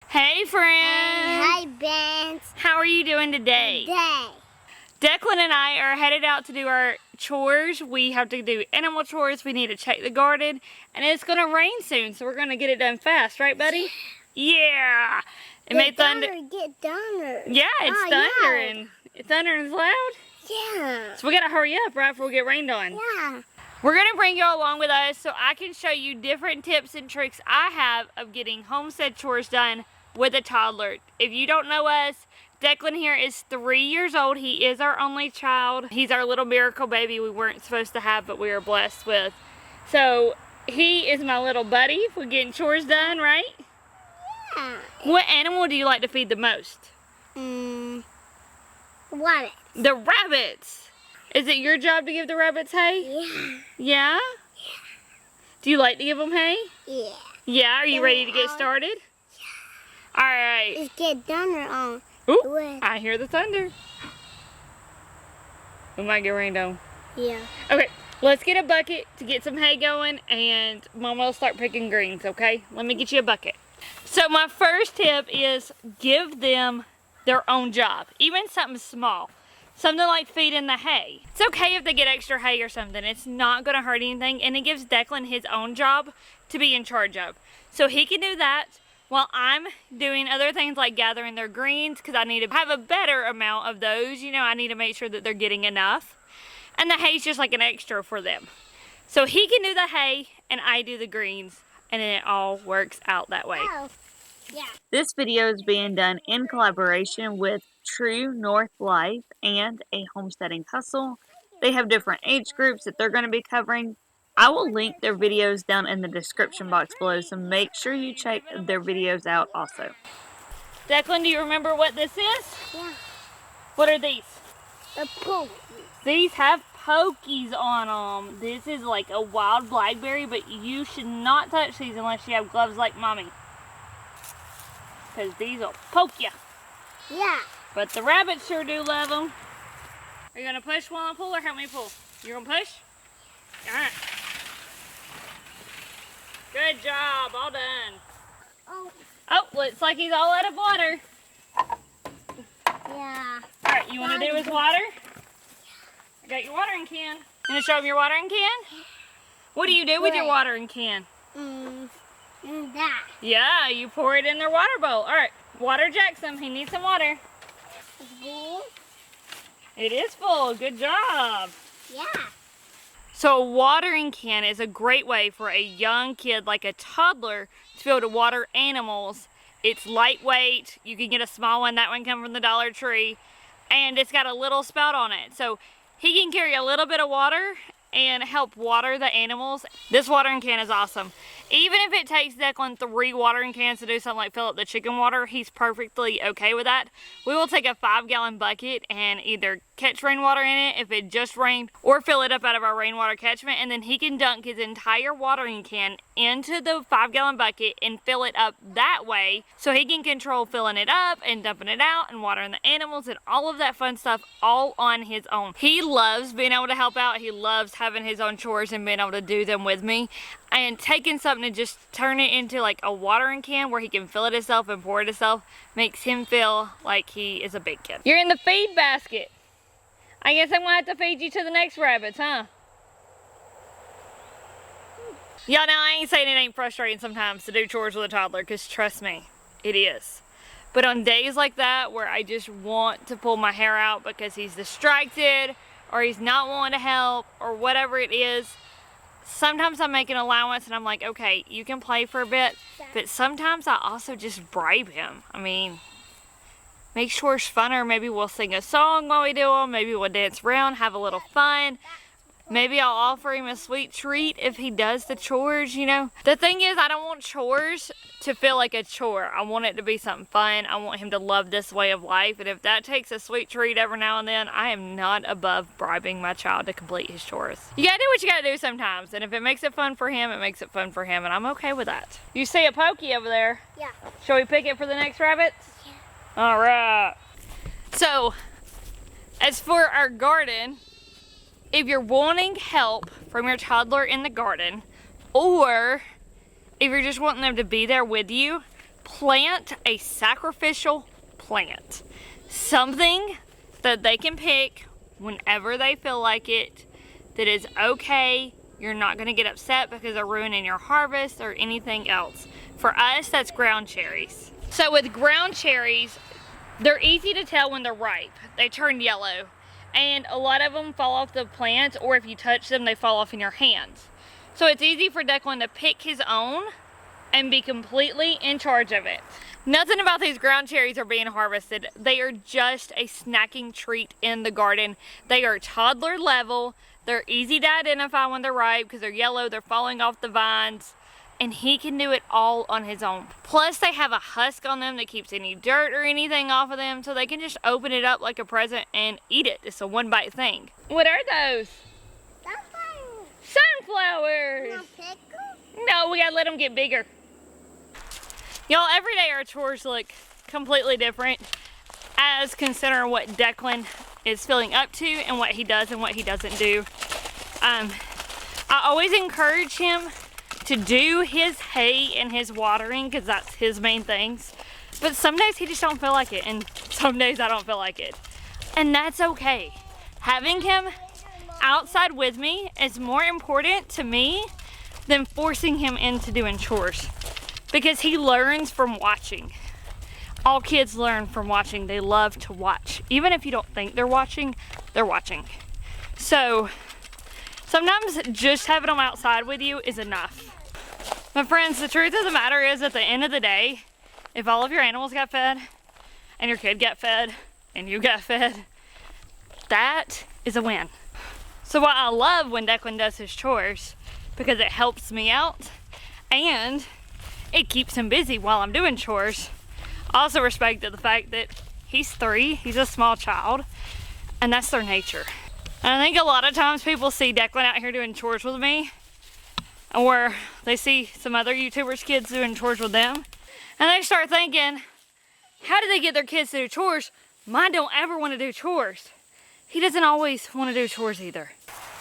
Hey friends! Hi, Ben. How are you doing today? Declan and I are headed out to do our chores. We have to do animal chores. We need to check the garden. And it's going to rain soon, so we're going to get it done fast. Right, buddy? Yeah! It made thunder. Get thunder. Yeah, it's thundering. It's thundering loud. Yeah. So we got to hurry up right before we get rained on. Yeah. We're going to bring you along with us so I can show you different tips and tricks I have of getting homestead chores done with a toddler. If you don't know us, Declan here is 3 years old. He is our only child. He's our little miracle baby we weren't supposed to have, but we are blessed with. So he is my little buddy for getting chores done, right? Yeah. What animal do you like to feed the most? What? The rabbits. Is it your job to give the rabbits hay? Yeah. Yeah? Yeah. Do you like to give them hay? Yeah. Yeah, are you ready to get started? Yeah. All right. Let's get thunder on. Ooh, I hear the thunder. We might get rained on. Yeah. Okay, let's get a bucket to get some hay going, and Mama will start picking greens, okay? Let me get you a bucket. So my first tip is give them their own job, even something small. Something like feeding the hay. It's okay if they get extra hay or something. It's not gonna hurt anything, and it gives Declan his own job to be in charge of. So he can do that while I'm doing other things like gathering their greens, because I need to have a better amount of those. You know, I need to make sure that they're getting enough. And the hay's just like an extra for them. So he can do the hay, and I do the greens, and then it all works out that way. Oh. Yeah. This video is being done in collaboration with True North Life and a Homesteading Hustle. They have different age groups that they're going to be covering. I will link their videos down in the description box below, so make sure you check their videos out also. Declan, do you remember what this is? Yeah. What are these? The poke. These have pokies on them. This is like a wild blackberry, but you should not touch these unless you have gloves like Mommy, because these will poke you. Yeah. But the rabbits sure do love them. Are you going to push while I pull, or help me pull? You're going to push? Alright. Good job. All done. Oh, looks like he's all out of water. Yeah. Alright, you want to do his water? I got your watering can. You want to show him your watering can? What do you do with your watering can? That. Yeah, you pour it in their water bowl. Alright, water Jackson. He needs some water. Full? It is full. Good job. Yeah. So a watering can is a great way for a young kid, like a toddler, to be able to water animals. It's lightweight. You can get a small one. That one comes from the Dollar Tree. And it's got a little spout on it. So he can carry a little bit of water and help water the animals. This watering can is awesome. Even if it takes Declan 3 watering cans to do something like fill up the chicken water, he's perfectly okay with that. We will take a 5-gallon bucket and either catch rainwater in it if it just rained, or fill it up out of our rainwater catchment, and then he can dunk his entire watering can into the 5-gallon bucket and fill it up that way, so he can control filling it up and dumping it out and watering the animals and all of that fun stuff all on his own. He loves being able to help out. He loves having his own chores and being able to do them with me. And taking something and just turn it into like a watering can where he can fill it himself and pour it himself makes him feel like he is a big kid. You're in the feed basket. I guess I'm gonna have to feed you to the next rabbits, huh? Y'all know I ain't saying it ain't frustrating sometimes to do chores with a toddler, because trust me, it is. But on days like that where I just want to pull my hair out because he's distracted or he's not wanting to help or whatever it is, sometimes I make an allowance and I'm like, okay, you can play for a bit, but sometimes I also just bribe him. I mean, make sure it's funner. Maybe we'll sing a song while we do them. Maybe we'll dance around, have a little fun. Maybe I'll offer him a sweet treat if he does the chores, you know. The thing is, I don't want chores to feel like a chore. I want it to be something fun. I want him to love this way of life. And if that takes a sweet treat every now and then, I am not above bribing my child to complete his chores. You gotta do what you gotta do sometimes. And if it makes it fun for him, it makes it fun for him. And I'm okay with that. You see a pokey over there? Yeah. Shall we pick it for the next rabbits? Yeah. All right. So, as for our garden, if you're wanting help from your toddler in the garden, or if you're just wanting them to be there with you, plant a sacrificial plant. Something that they can pick whenever they feel like it, that is okay. You're not going to get upset because they're ruining your harvest or anything else. For us, that's ground cherries. So with ground cherries, they're easy to tell when they're ripe. They turn yellow. And a lot of them fall off the plant, or if you touch them, they fall off in your hands. So it's easy for Declan to pick his own and be completely in charge of it. Nothing about these ground cherries are being harvested. They are just a snacking treat in the garden. They are toddler level. They're easy to identify when they're ripe because they're yellow, they're falling off the vines, and he can do it all on his own. Plus they have a husk on them that keeps any dirt or anything off of them, so they can just open it up like a present and eat it. It's a one bite thing. What are those? Sunflowers. No, we gotta let them get bigger. Y'all, every day our chores look completely different as considering what Declan is feeling up to and what he does and what he doesn't do. I always encourage him to do his hay and his watering because that's his main things. But some days he just don't feel like it, and some days I don't feel like it. And that's okay. Having him outside with me is more important to me than forcing him into doing chores, because he learns from watching. All kids learn from watching. They love to watch. Even if you don't think they're watching, they're watching. So sometimes just having them outside with you is enough. My friends, the truth of the matter is, at the end of the day, if all of your animals got fed and your kid got fed and you got fed, that is a win. So what I love when Declan does his chores, because it helps me out and it keeps him busy while I'm doing chores. I also respect the fact that he's 3, he's a small child, and that's their nature. And I think a lot of times people see Declan out here doing chores with me, or they see some other YouTubers' kids doing chores with them, and they start thinking, how do they get their kids to do chores? Mine don't ever want to do chores. He doesn't always want to do chores either.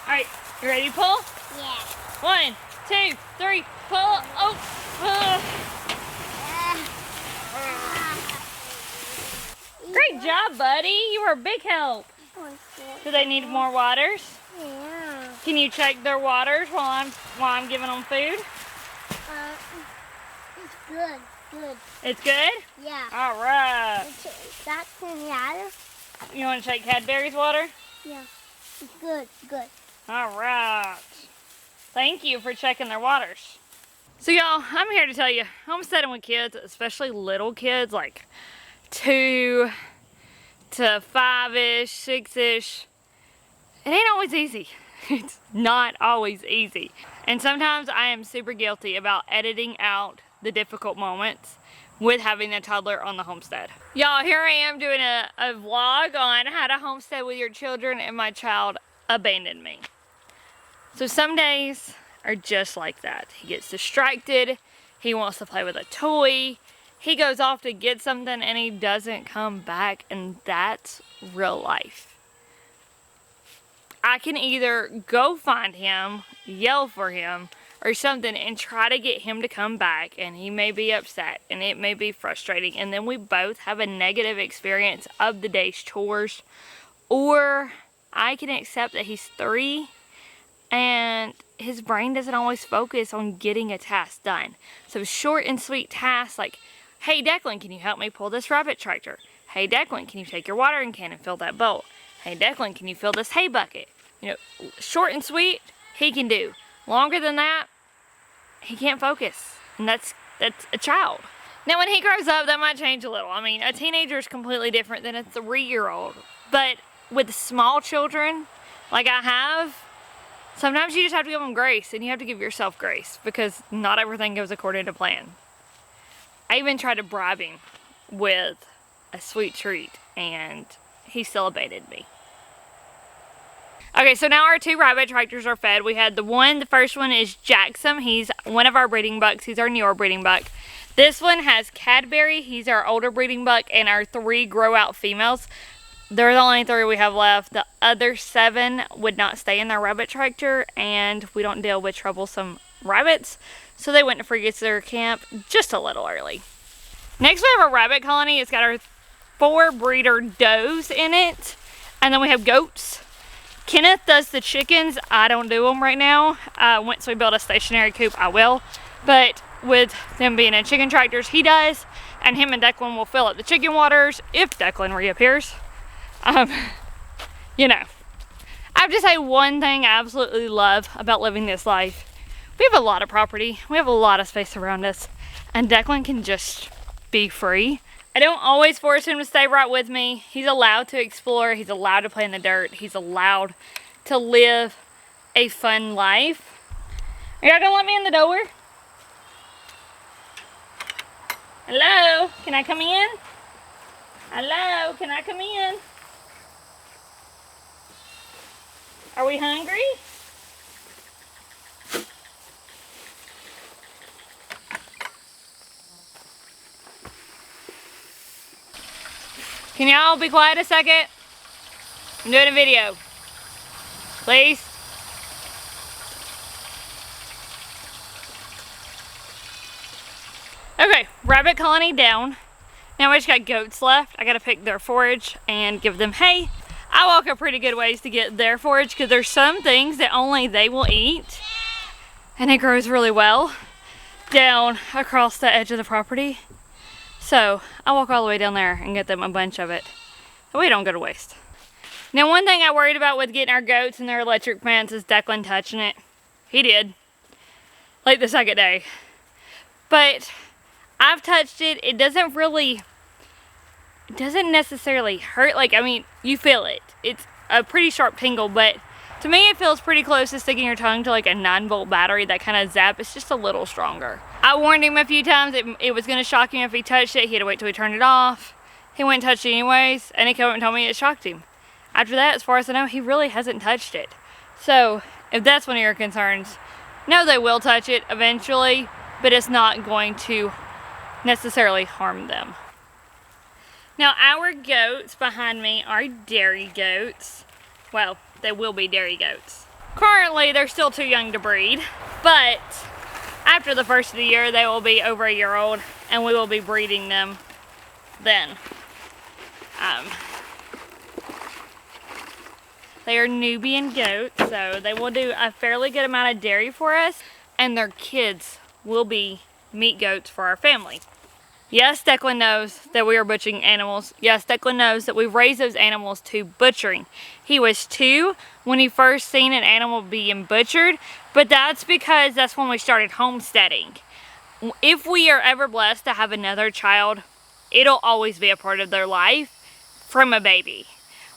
All right, you ready to pull? Yeah. 1, 2, 3, pull. Oh. Great job, buddy. You were a big help. Do they need more waters? Yeah. Can you check their waters while I'm giving them food? It's good. Good. It's good? Yeah. All right. That's in the other. You want to check Cadbury's water? Yeah. It's good. Good. All right. Thank you for checking their waters. So y'all, I'm here to tell you, homesteading with kids, especially little kids, like 2 to 5-ish, 6-ish, it ain't always easy. It's not always easy. And sometimes I am super guilty about editing out the difficult moments with having a toddler on the homestead. Y'all, here I am doing a vlog on how to homestead with your children, and my child abandoned me. So some days are just like that. He gets distracted, he wants to play with a toy, he goes off to get something and he doesn't come back, and that's real life. I can either go find him, yell for him, or something and try to get him to come back, and he may be upset and it may be frustrating, and then we both have a negative experience of the day's chores. Or I can accept that he's 3 and his brain doesn't always focus on getting a task done. So short and sweet tasks like, hey Declan, can you help me pull this rabbit tractor? Hey Declan, can you take your watering can and fill that bowl? Hey Declan, can you fill this hay bucket? You know, short and sweet, he can do. Longer than that, he can't focus. And that's a child. Now when he grows up, that might change a little. I mean, a teenager is completely different than a 3-year-old. But with small children, like I have, sometimes you just have to give them grace, and you have to give yourself grace, because not everything goes according to plan. I even tried to bribe him with a sweet treat, and he still abandoned me. Okay, so now our 2 rabbit tractors are fed. We had the first one is Jackson. He's one of our breeding bucks. He's our newer breeding buck. This one has Cadbury. He's our older breeding buck, and our 3 grow out females. They're the only 3 we have left. The other 7 would not stay in their rabbit tractor, and we don't deal with troublesome rabbits, so they went to freezer camp just a little early. Next we have a rabbit colony. It's got our 4 breeder does in it. And then we have goats. Kenneth does the chickens. I don't do them right now. Once we build a stationary coop, I will. But with them being in chicken tractors, he does. And him and Declan will fill up the chicken waters if Declan reappears. You know. I have to say one thing I absolutely love about living this life. We have a lot of property. We have a lot of space around us. And Declan can just be free. I don't always force him to stay right with me. He's allowed to explore. He's allowed to play in the dirt. He's allowed to live a fun life. Are y'all gonna let me in the door? Hello? Can I come in? Hello? Can I come in? Are we hungry? Can y'all be quiet a second? I'm doing a video. Please. Okay, rabbit colony down. Now we just got goats left. I gotta pick their forage and give them hay. I walk a pretty good ways to get their forage because there's some things that only they will eat. And it grows really well down across the edge of the property. So I walk all the way down there and get them a bunch of it. So we don't go to waste. Now one thing I worried about with getting our goats and their electric fence is Declan touching it. He did. Like the second day. But I've touched it. It doesn't necessarily hurt. Like, I mean, you feel it. It's a pretty sharp tingle, but to me it feels pretty close to sticking your tongue to like a 9-volt battery, that kind of zap. It's just a little stronger. I warned him a few times it was going to shock him if he touched it. He had to wait till he turned it off. He went and touched it anyways, and he came up and told me it shocked him. After that, as far as I know, he really hasn't touched it. So, if that's one of your concerns, no, they will touch it eventually, but it's not going to necessarily harm them. Now, our goats behind me are dairy goats. Well, they will be dairy goats. Currently, they're still too young to breed, but after the first of the year, they will be over a year old, and we will be breeding them then. They are Nubian goats, so they will do a fairly good amount of dairy for us, and their kids will be meat goats for our family. Yes, Declan knows that we are butchering animals. Yes, Declan knows that we've raised those animals to butchering. He was 2 when he first seen an animal being butchered, but that's because that's when we started homesteading. If we are ever blessed to have another child, it'll always be a part of their life from a baby.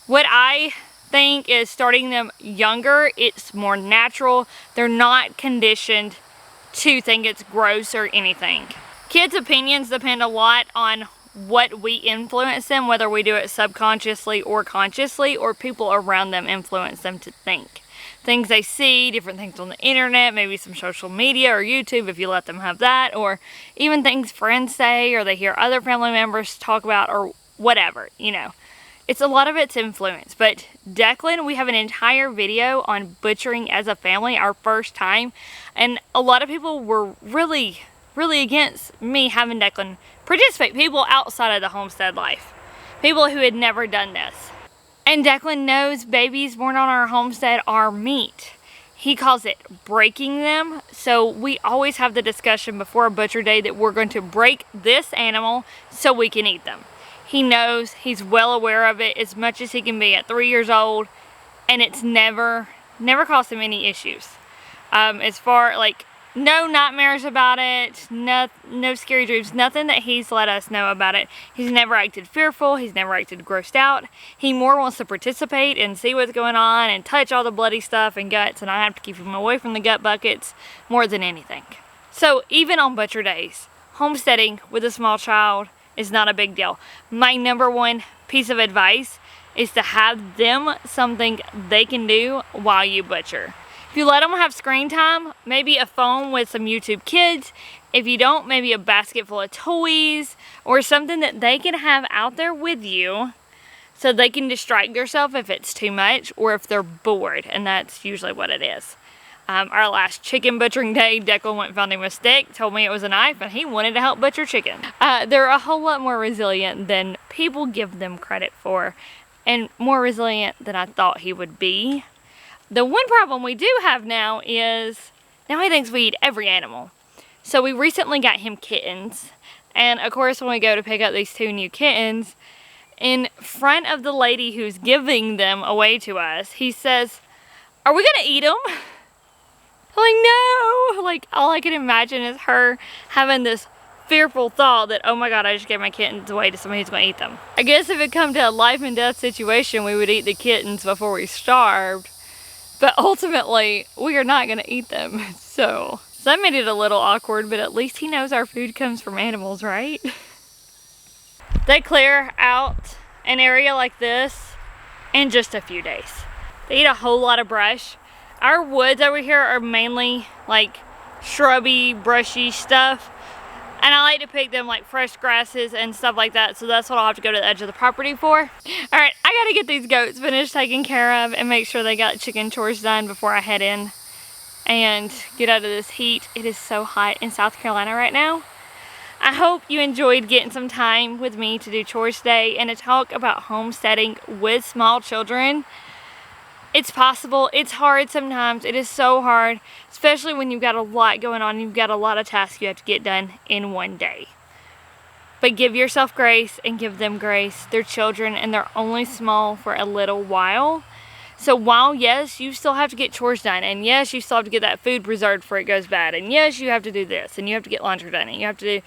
What I think is starting them younger, it's more natural. They're not conditioned to think it's gross or anything. Kids' opinions depend a lot on what we influence them, whether we do it subconsciously or consciously, or people around them influence them to think. Things they see, different things on the internet, maybe some social media or YouTube if you let them have that, or even things friends say or they hear other family members talk about or whatever, you know. It's a lot of it's influence. But Declan, we have an entire video on butchering as a family, our first time, and a lot of people were really against me having Declan participate. People outside of the homestead life. People who had never done this. And Declan knows babies born on our homestead are meat. He calls it breaking them. So we always have the discussion before a butcher day that we're going to break this animal so we can eat them. He knows, he's well aware of it as much as he can be at 3 years old. And it's never caused him any issues. As far, like, no nightmares about it, no scary dreams, nothing that he's let us know about it. He's never acted fearful, he's never acted grossed out. He more wants to participate and see what's going on and touch all the bloody stuff and guts, and I have to keep him away from the gut buckets more than anything. So even on butcher days, homesteading with a small child is not a big deal. My number one piece of advice is to have them something they can do while you butcher. If you let them have screen time, maybe a phone with some YouTube Kids. If you don't, maybe a basket full of toys or something that they can have out there with you so they can distract themselves if it's too much or if they're bored, and that's usually what it is. Our last chicken butchering day, Declan went and found him a stick, told me it was a knife, and he wanted to help butcher chicken. They're a whole lot more resilient than people give them credit for, and more resilient than I thought he would be. The one problem we do have now is, now he thinks we eat every animal. So we recently got him kittens, and of course when we go to pick up these 2 new kittens, in front of the lady who's giving them away to us, he says, "Are we gonna eat them?" I'm like, no! Like, all I can imagine is her having this fearful thought that, oh my god, I just gave my kittens away to somebody who's gonna eat them. I guess if it come to a life and death situation, we would eat the kittens before we starved. But ultimately, we are not gonna eat them. So that made it a little awkward, but at least he knows our food comes from animals, right? They clear out an area like this in just a few days. They eat a whole lot of brush. Our woods over here are mainly like shrubby, brushy stuff. And I like to pick them like fresh grasses and stuff like that. So that's what I'll have to go to the edge of the property for. All right, I gotta get these goats finished taken care of and make sure they got chicken chores done before I head in and get out of this heat. It is so hot in South Carolina right now. I hope you enjoyed getting some time with me to do chores today and to talk about homesteading with small children. It's possible. It's hard sometimes. It is so hard, especially when you've got a lot going on. You've got a lot of tasks you have to get done in one day. But give yourself grace and give them grace. They're children and they're only small for a little while. So while, yes, you still have to get chores done, and yes, you still have to get that food preserved before it goes bad, and yes, you have to do this, and you have to get laundry done, and you have to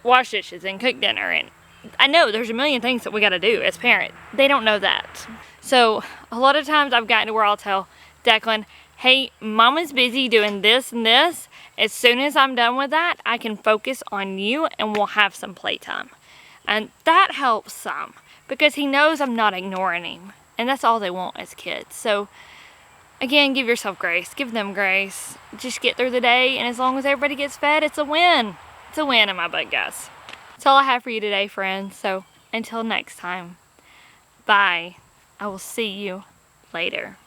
wash dishes and cook dinner, and I know there's a million things that we got to do as parents. They don't know that. So a lot of times I've gotten to where I'll tell Declan, hey, Mama's busy doing this and this. As soon as I'm done with that, I can focus on you and we'll have some playtime. And that helps some because he knows I'm not ignoring him. And that's all they want as kids. So again, give yourself grace. Give them grace. Just get through the day, and as long as everybody gets fed, it's a win. It's a win in my book, guys. That's all I have for you today, friends. So until next time, bye. I will see you later.